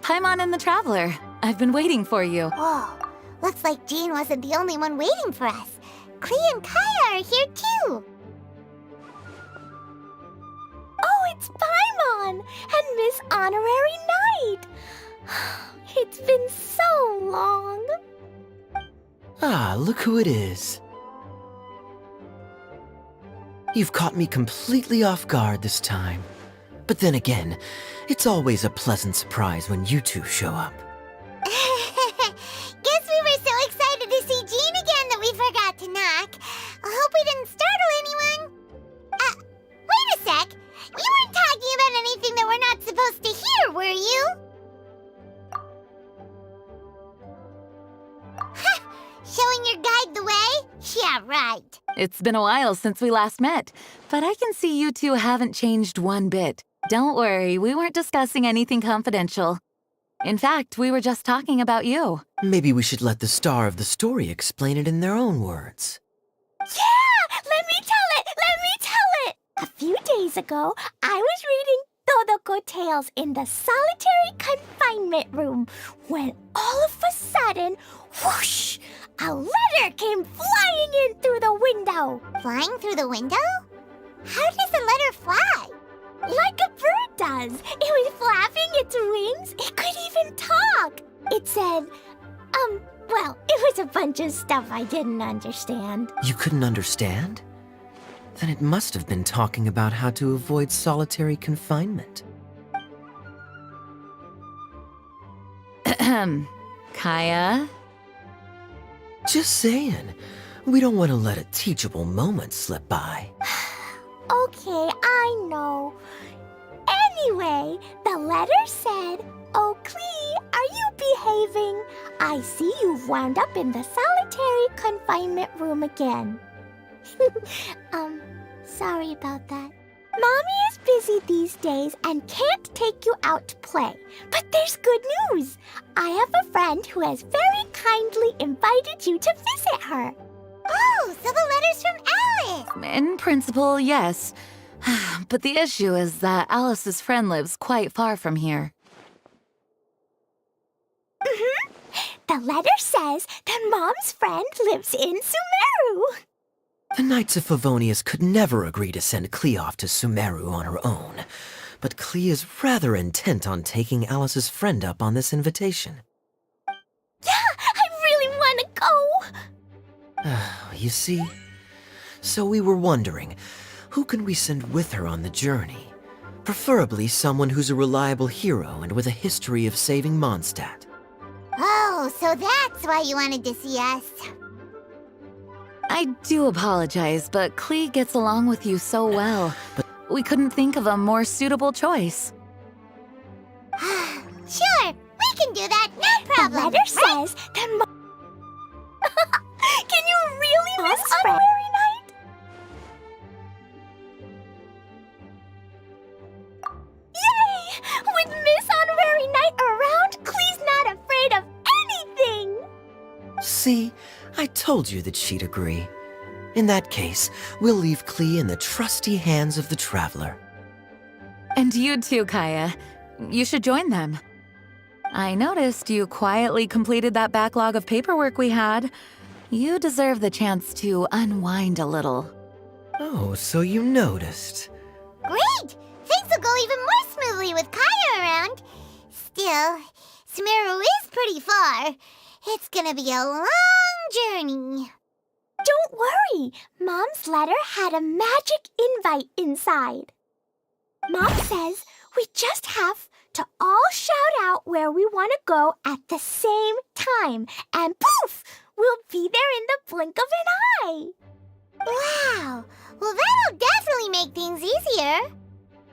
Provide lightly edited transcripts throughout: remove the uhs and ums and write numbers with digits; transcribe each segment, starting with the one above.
Paimon and the Traveler. I've been waiting for you. Whoa, looks like Jean wasn't the only one waiting for us. Klee and Kaya are here too. Oh, it's Paimon and Miss Honorary Knight. It's been so long. Ah, look who it is. You've caught me completely off guard this time. But then again, it's always a pleasant surprise when you two show up. Guess we were so excited to see Jean again that we forgot to knock. I hope we didn't startle anyone. Wait a sec. You weren't talking about anything that we're not supposed to hear, were you? Showing your guide the way? Yeah, right. It's been a while since we last met, but I can see you two haven't changed one bit. Don't worry, we weren't discussing anything confidential. In fact, we were just talking about you. Maybe we should let the star of the story explain it in their own words. Yeah! Let me tell it! A few days ago, I was reading Todoko Tales in the solitary confinement room when all of a sudden, whoosh! A letter came flying in through the window. Flying through the window? How does a letter fly? Like a bird does. It was flapping its wings. It could even talk. It said, well, it was a bunch of stuff I didn't understand. You couldn't understand? Then it must have been talking about how to avoid solitary confinement. Kaya? Just saying. We don't want to let a teachable moment slip by. Okay, I know. Anyway, the letter said, "Oh, Klee, are you behaving? I see you've wound up in the solitary confinement room again." Sorry about that. Mommy is busy these days and can't take you out to play. But there's good news. I have a friend who has very kindly invited you to visit her. Oh, so the letter's from Alice! In principle, yes. But the issue is that Alice's friend lives quite far from here. The letter says that Mom's friend lives in Sumeru. The Knights of Favonius could never agree to send Klee off to Sumeru on her own. But Klee is rather intent on taking Alice's friend up on this invitation. Yeah, I really want to go. You see? So we were wondering, who can we send with her on the journey? Preferably someone who's a reliable hero and with a history of saving Mondstadt. Oh, so that's why you wanted to see us. I do apologize, but Klee gets along with you so well. But we couldn't think of a more suitable choice. Sure, we can do that, no problem. The letter says that Can you really, Miss Honorary Knight? Yay! With Miss Honorary Knight around, Klee's not afraid of anything! See? I told you that she'd agree. In that case, we'll leave Klee in the trusty hands of the Traveler. And you too, Kaya. You should join them. I noticed you quietly completed that backlog of paperwork we had. You deserve the chance to unwind a little. Oh, so you noticed. Great! Things will go even more smoothly with Kaya around. Still, Sumeru is pretty far. It's gonna be a long journey. Don't worry. Mom's letter had a magic invite inside. Mom says we just have to all shout out where we want to go at the same time. And poof! We'll be there in the blink of an eye. Wow! Well, that'll definitely make things easier.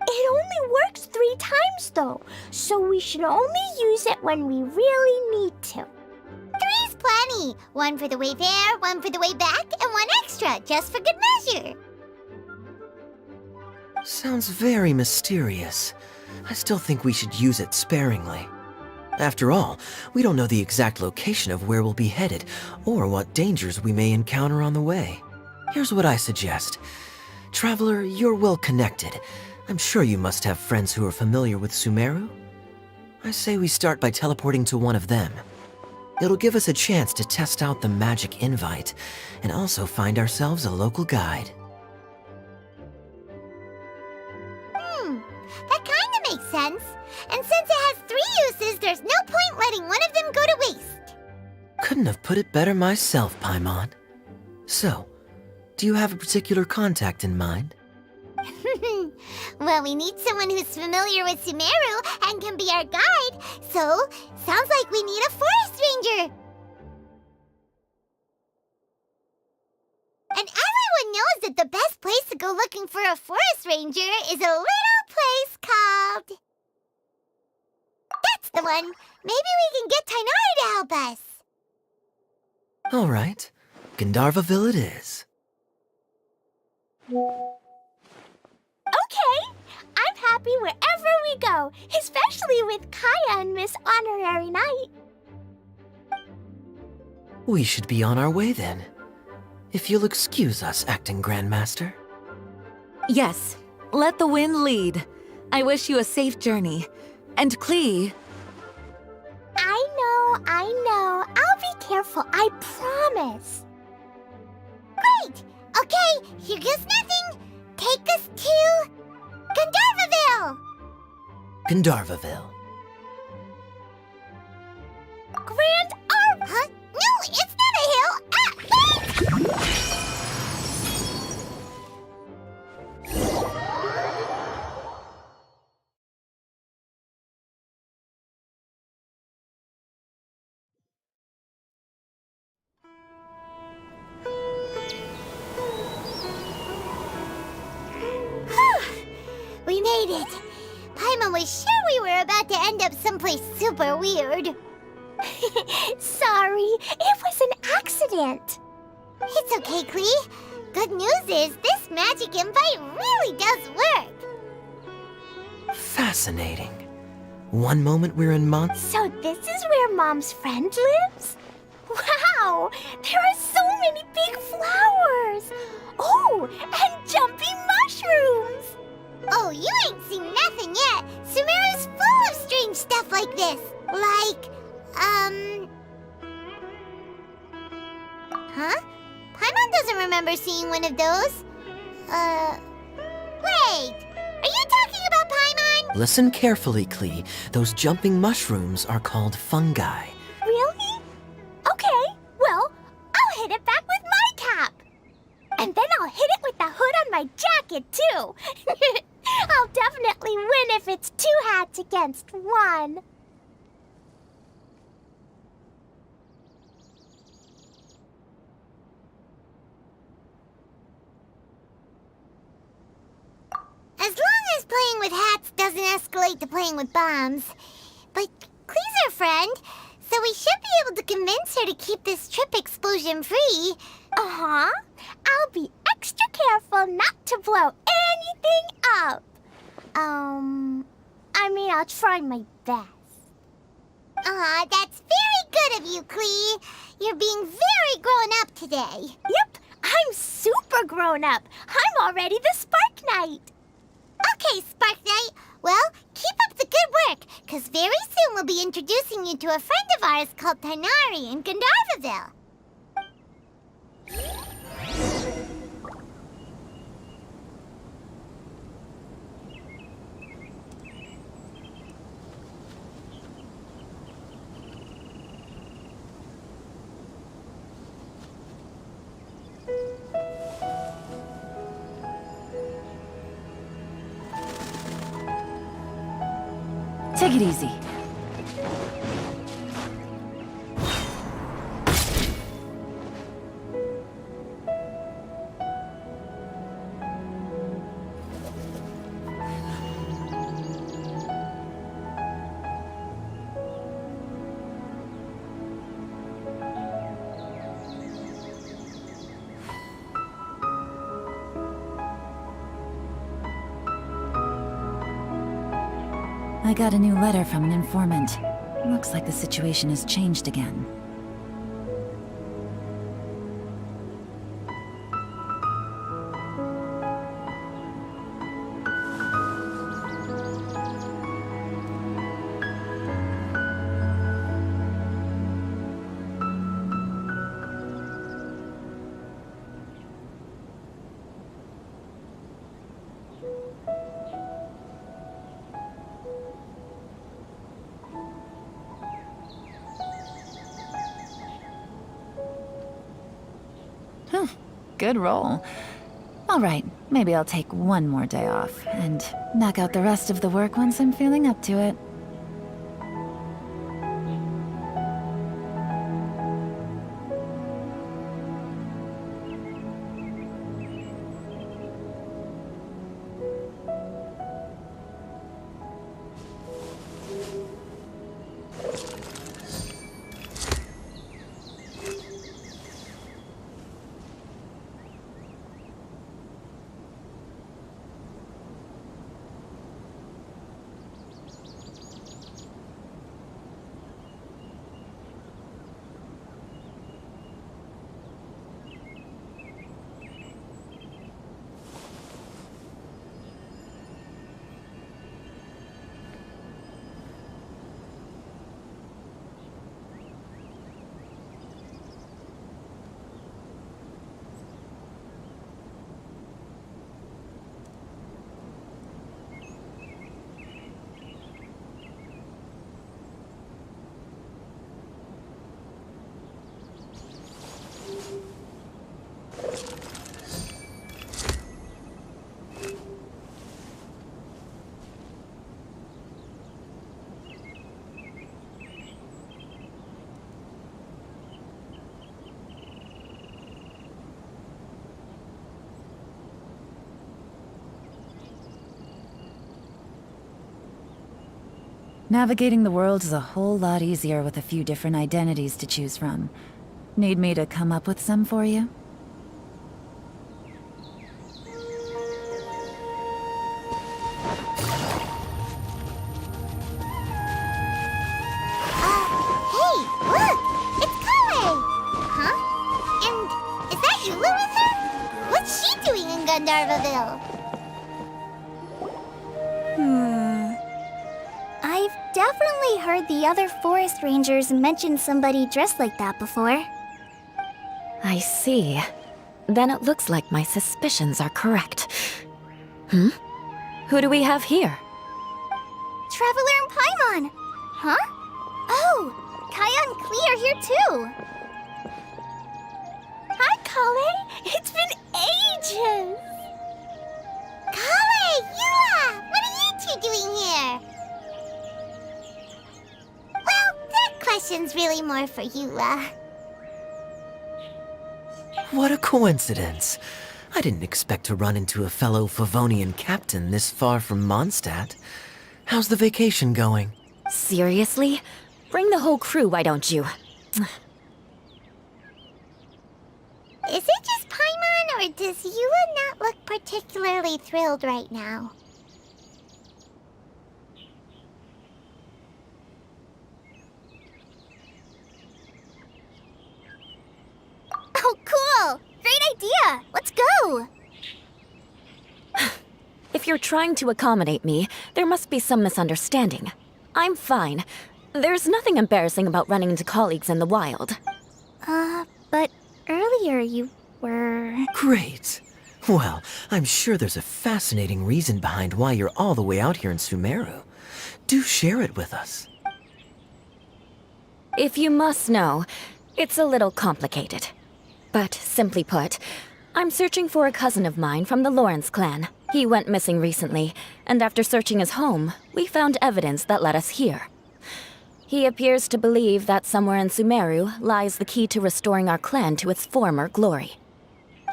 It only works 3 times, though, so we should only use it when we really need to. 3's plenty. 1 for the way there, 1 for the way back, and 1 extra, just for good measure. Sounds very mysterious. I still think we should use it sparingly. After all, we don't know the exact location of where we'll be headed, or what dangers we may encounter on the way. Here's what I suggest. Traveler, you're well connected. I'm sure you must have friends who are familiar with Sumeru. I say we start by teleporting to one of them. It'll give us a chance to test out the magic invite, and also find ourselves a local guide. That kinda makes sense. And since it has 3 uses, there's no point letting one of them go to waste. Couldn't have put it better myself, Paimon. So, do you have a particular contact in mind? Well, we need someone who's familiar with Sumeru and can be our guide, so sounds like we need a forest ranger. And everyone knows that the best place to go looking for a forest ranger is a little place called... That's the one! Maybe we can get Tainari to help us. All right, Gandharvaville it is. Okay, I'm happy wherever we go, especially with Kaya and Miss Honorary Knight. We should be on our way then. If you'll excuse us, Acting Grandmaster. Yes, let the wind lead. I wish you a safe journey. And Klee, I know. I'll be careful, I promise. Great! Okay, here goes nothing. Take us to... Gandharvaville! Gandharvaville. Grand Arb... Huh? No, it's not a hill! Ah! We made it. Paimon was sure we were about to end up someplace super weird. Sorry, it was an accident. It's okay, Klee. Good news is this magic invite really does work. Fascinating. One moment we're in So this is where Mom's friend lives? Wow, there are so many big flowers. Oh, and jumping mushrooms. Oh, you ain't seen nothing yet. Sumeru's full of strange stuff like this. Like, Huh? Paimon doesn't remember seeing one of those. Wait. Are you talking about Paimon? Listen carefully, Klee. Those jumping mushrooms are called fungi. Really? Okay, well, I'll hit it back with my cap. And then I'll hit it with the hood on my jacket, too. I'll definitely win if it's 2 hats against 1. As long as playing with hats doesn't escalate to playing with bombs. But Klee's our friend, so we should be able to convince her to keep this trip explosion-free. Uh-huh. I'll be extra careful not to blow anything up. I'll try my best. Aw, that's very good of you, Klee. You're being very grown up today. Yep, I'm super grown up. I'm already the Spark Knight. Okay, Spark Knight. Well, keep up the good work, because very soon we'll be introducing you to a friend of ours called Tainari in Gandharvaville. Take it easy. I got a new letter from an informant. Looks like the situation has changed again. Good roll. All right, maybe I'll take one more day off and knock out the rest of the work once I'm feeling up to it. Navigating the world is a whole lot easier with a few different identities to choose from. Need me to come up with some for you? Hey, look! It's Kale! Huh? And is that Eula with her? What's she doing in Gandharvaville? I've definitely heard the other forest rangers mention somebody dressed like that before. I see. Then it looks like my suspicions are correct. Who do we have here? Traveler and Paimon! Huh? Oh, Kaya and Klee are here too! Hi, Kale! It's been ages! Kale! Eula! What are you two doing here? Well, that question's really more for Eula. What a coincidence. I didn't expect to run into a fellow Favonian captain this far from Mondstadt. How's the vacation going? Seriously? Bring the whole crew, why don't you? Is it just Paimon, or does Eula not look particularly thrilled right now? Oh, cool! Great idea! Let's go! If you're trying to accommodate me, there must be some misunderstanding. I'm fine. There's nothing embarrassing about running into colleagues in the wild. But earlier you were... Great. Well, I'm sure there's a fascinating reason behind why you're all the way out here in Sumeru. Do share it with us. If you must know, it's a little complicated. But simply put, I'm searching for a cousin of mine from the Lawrence clan. He went missing recently, and after searching his home, we found evidence that led us here. He appears to believe that somewhere in Sumeru lies the key to restoring our clan to its former glory.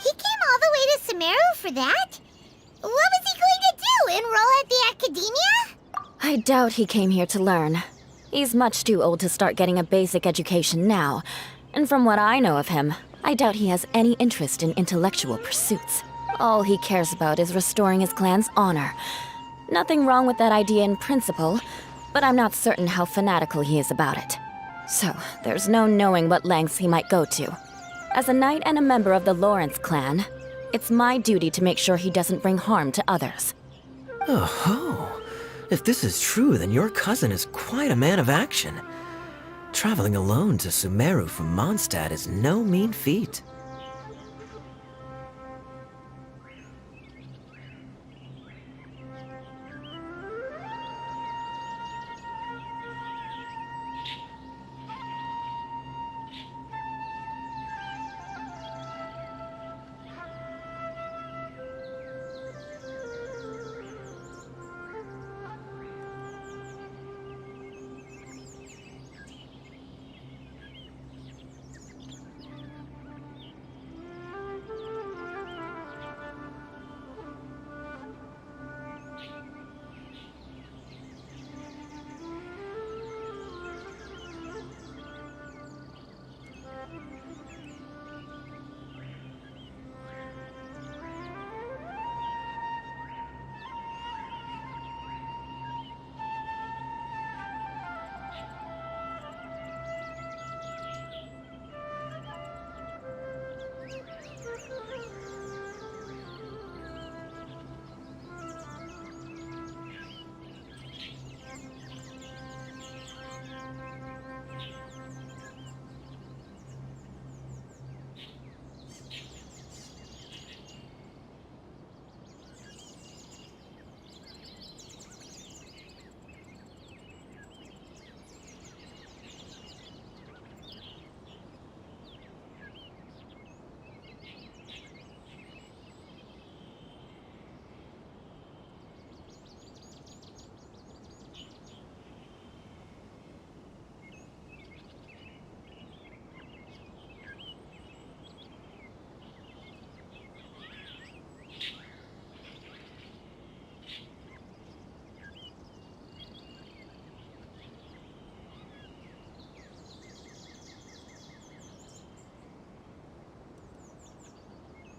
He came all the way to Sumeru for that? What was he going to do, enroll at the academia? I doubt he came here to learn. He's much too old to start getting a basic education now, and from what I know of him, I doubt he has any interest in intellectual pursuits. All he cares about is restoring his clan's honor. Nothing wrong with that idea in principle, but I'm not certain how fanatical he is about it. So, there's no knowing what lengths he might go to. As a knight and a member of the Lawrence clan, it's my duty to make sure he doesn't bring harm to others. Oh, if this is true, then your cousin is quite a man of action. Traveling alone to Sumeru from Mondstadt is no mean feat.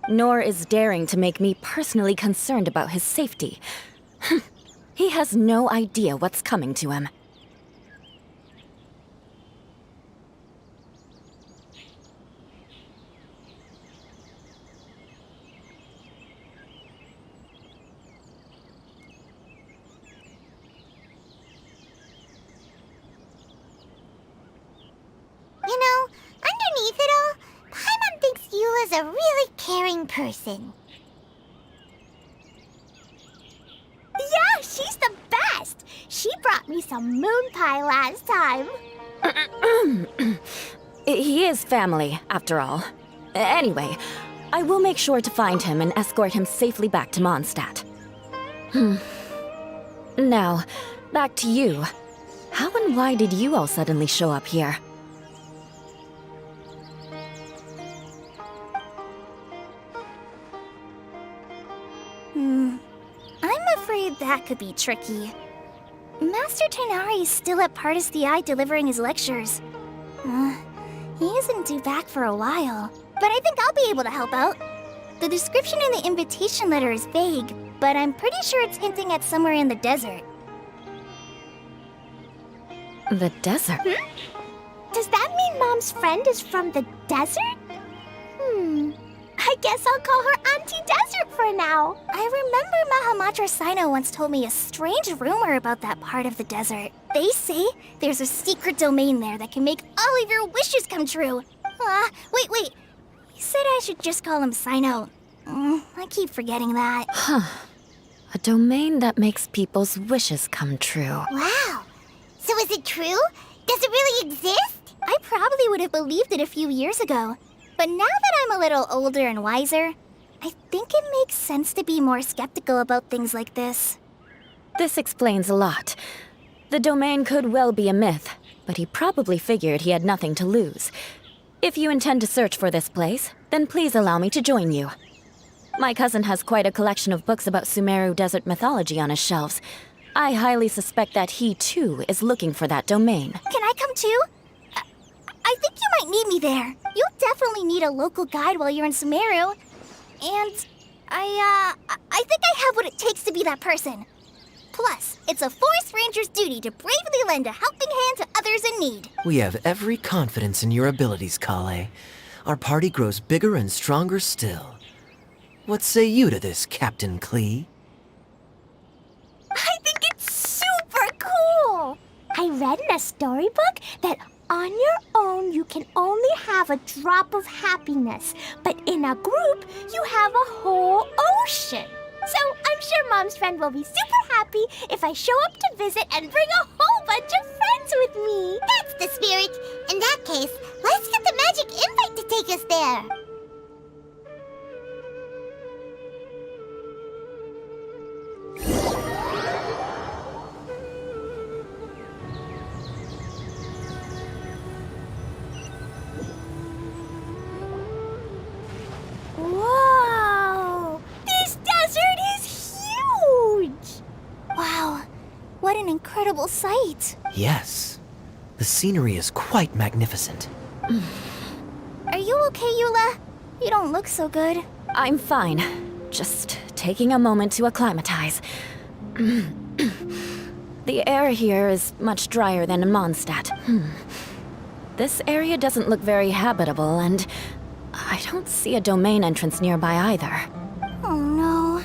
Nor is daring to make me personally concerned about his safety. He has no idea what's coming to him. You know, underneath it all, Paimon thinks Eula's a really caring person. Yeah, she's the best! She brought me some moon pie last time. He is family, after all. Anyway, I will make sure to find him and escort him safely back to Mondstadt. Now, back to you. How and why did you all suddenly show up here? I'm afraid that could be tricky. Master Tighnari is still at Partis the Eye delivering his lectures. He isn't due back for a while, but I think I'll be able to help out. The description in the invitation letter is vague, but I'm pretty sure it's hinting at somewhere in the desert. The desert? Does that mean Mom's friend is from the desert? I guess I'll call her Auntie Desert for now. I remember Mahamatra Sino once told me a strange rumor about that part of the desert. They say there's a secret domain there that can make all of your wishes come true. Wait. He said I should just call him Sino. I keep forgetting that. A domain that makes people's wishes come true. Wow. So is it true? Does it really exist? I probably would have believed it a few years ago. But now that I'm a little older and wiser, I think it makes sense to be more skeptical about things like this. This explains a lot. The domain could well be a myth, but he probably figured he had nothing to lose. If you intend to search for this place, then please allow me to join you. My cousin has quite a collection of books about Sumeru desert mythology on his shelves. I highly suspect that he, too, is looking for that domain. Can I come too? I think you might need me there. You'll definitely need a local guide while you're in Sumeru. And I think I have what it takes to be that person. Plus, it's a forest ranger's duty to bravely lend a helping hand to others in need. We have every confidence in your abilities, Kale. Our party grows bigger and stronger still. What say you to this, Captain Klee? I think it's super cool! I read in a storybook that on your own you can only have a drop of happiness, but in a group you have a whole ocean. So I'm sure Mom's friend will be super happy if I show up to visit and bring a whole bunch of friends with me. That's the spirit. In that case, let's get the magic invite to take us there. Whoa! This desert is huge! Wow, what an incredible sight. Yes. The scenery is quite magnificent. Are you okay, Eula? You don't look so good. I'm fine. Just taking a moment to acclimatize. The air here is much drier than in Mondstadt. This area doesn't look very habitable, and I don't see a domain entrance nearby either. Oh no.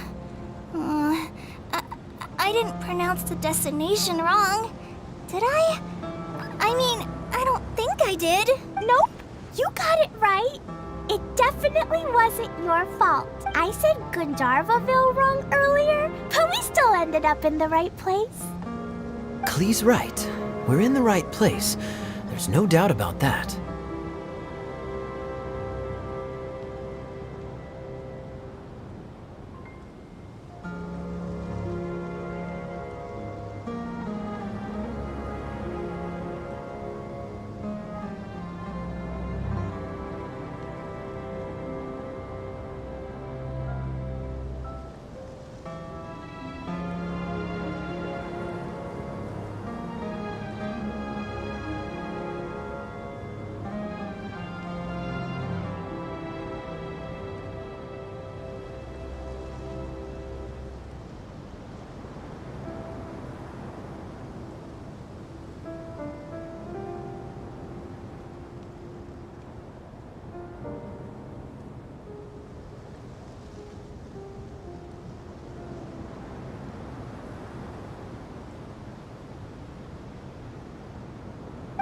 I didn't pronounce the destination wrong. Did I? I mean, I don't think I did. Nope, you got it right. It definitely wasn't your fault. I said Gundarvaville wrong earlier, but we still ended up in the right place. Klee's right. We're in the right place. There's no doubt about that.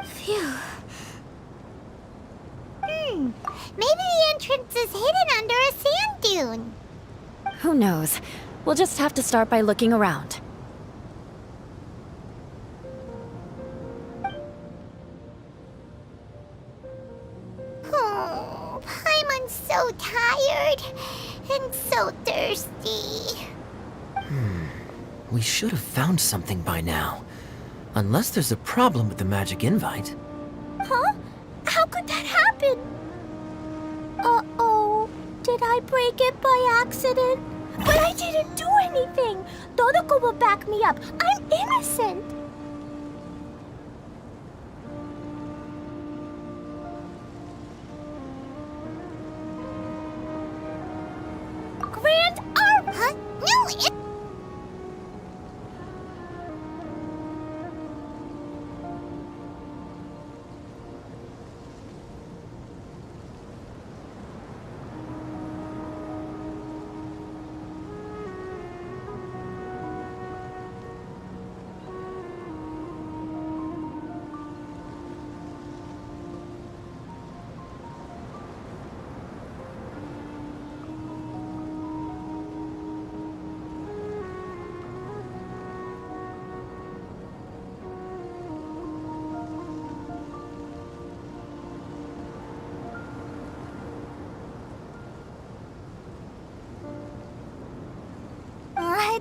Phew. Maybe the entrance is hidden under a sand dune. Who knows? We'll just have to start by looking around. Oh, Paimon's so tired and so thirsty. We should have found something by now. Unless there's a problem with the magic invite. Huh? How could that happen? Uh-oh. Did I break it by accident? But I didn't do anything. Todoko will back me up. I'm innocent. Grand Arm! Huh? No, it...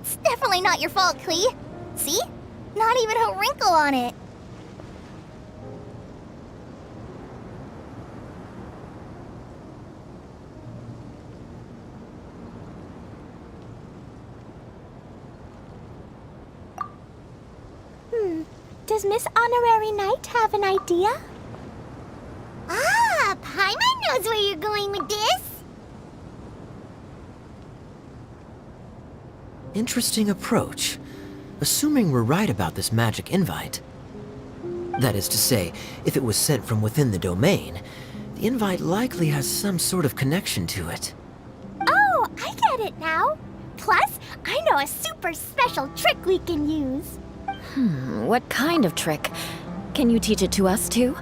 It's definitely not your fault, Klee. See? Not even a wrinkle on it. Does Miss Honorary Knight have an idea? Ah, Paimon knows where you're going with this. Interesting approach. Assuming we're right about this magic invite. That is to say, if it was sent from within the domain, the invite likely has some sort of connection to it. Oh, I get it now. Plus, I know a super special trick we can use. What kind of trick? Can you teach it to us too?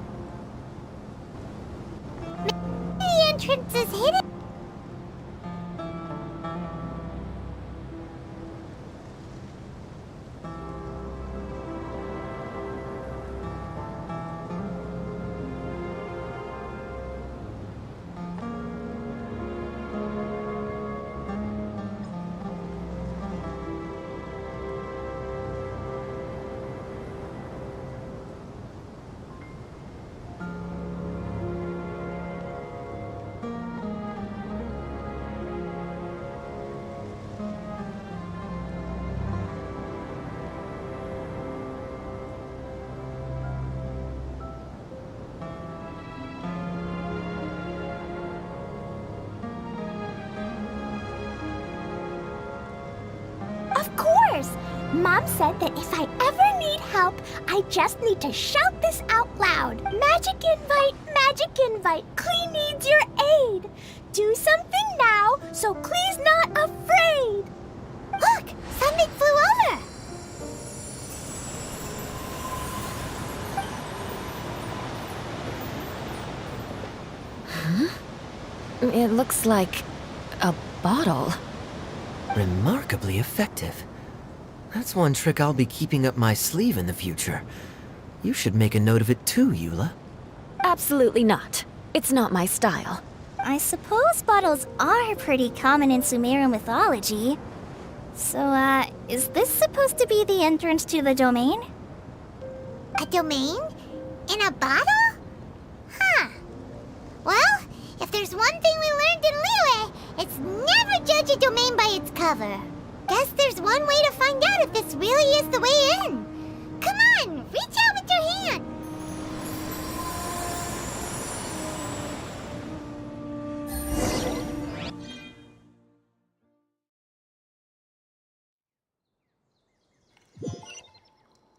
The entrance is hidden. Of course! Mom said that if I ever need help, I just need to shout this out loud. Magic invite, Klee needs your aid. Do something now so Klee's not afraid. Look, something flew over. It looks like a bottle. Remarkably effective. That's one trick I'll be keeping up my sleeve in the future. You should make a note of it too, Eula. Absolutely not. It's not my style. I suppose bottles are pretty common in Sumeru mythology. So, is this supposed to be the entrance to the domain? A domain? In a bottle? Huh. Well, if there's one thing we learned in Liyue, it's never judge a domain by its cover. Guess there's one way to find out if this really is the way in. Come on, reach out with your hand.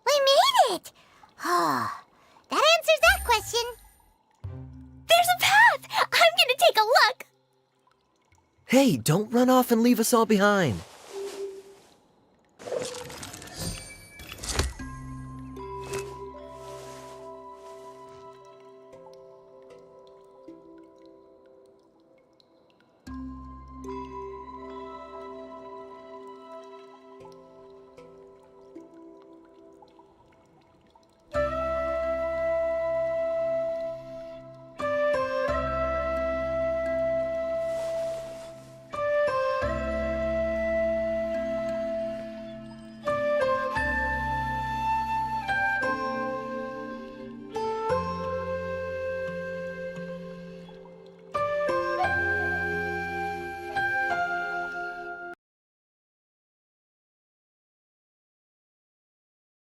We made it! Oh, that answers that question. There's a path! I'm gonna take a look! Hey, don't run off and leave us all behind.